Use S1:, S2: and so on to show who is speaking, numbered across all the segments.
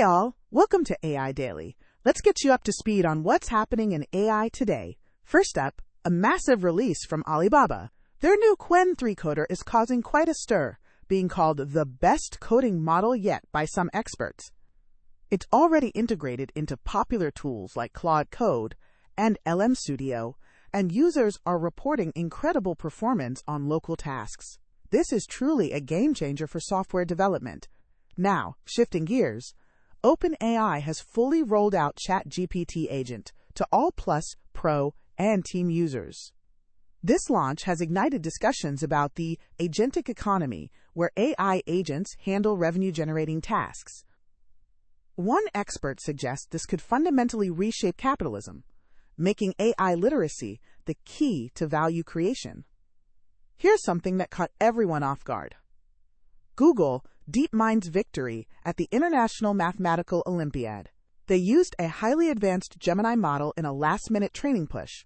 S1: Hey all, welcome to AI Daily. Let's get you up to speed on what's happening in AI today. First up, a massive release from Alibaba. Their new Qwen3-Coder is causing quite a stir, being called the best coding model yet by some experts. It's already integrated into popular tools like Claude Code and LM Studio, and users are reporting incredible performance on local tasks. This is truly a game changer for software development. Now, shifting gears, OpenAI has fully rolled out ChatGPT Agent to all Plus, Pro, and Team users. This launch has ignited discussions about the agentic economy, where AI agents handle revenue-generating tasks. One expert suggests this could fundamentally reshape capitalism, making AI literacy the key to value creation. Here's something that caught everyone off guard. Google DeepMind's victory at the International Mathematical Olympiad. They used a highly advanced Gemini model in a last-minute training push.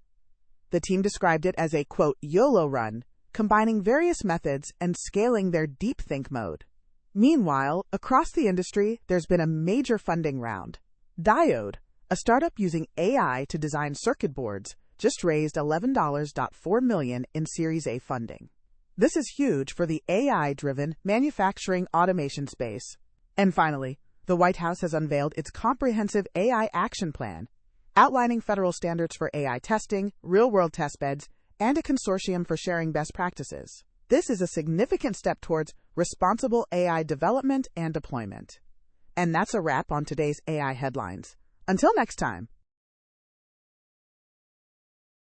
S1: The team described it as a, quote, YOLO run, combining various methods and scaling their deep think mode. Meanwhile, across the industry, there's been a major funding round. Diode, a startup using AI to design circuit boards, just raised $11.4 million in Series A funding. This is huge for the AI-driven manufacturing automation space. And finally, the White House has unveiled its comprehensive AI action plan, outlining federal standards for AI testing, real-world testbeds, and a consortium for sharing best practices. This is a significant step towards responsible AI development and deployment. And that's a wrap on today's AI headlines. Until next time.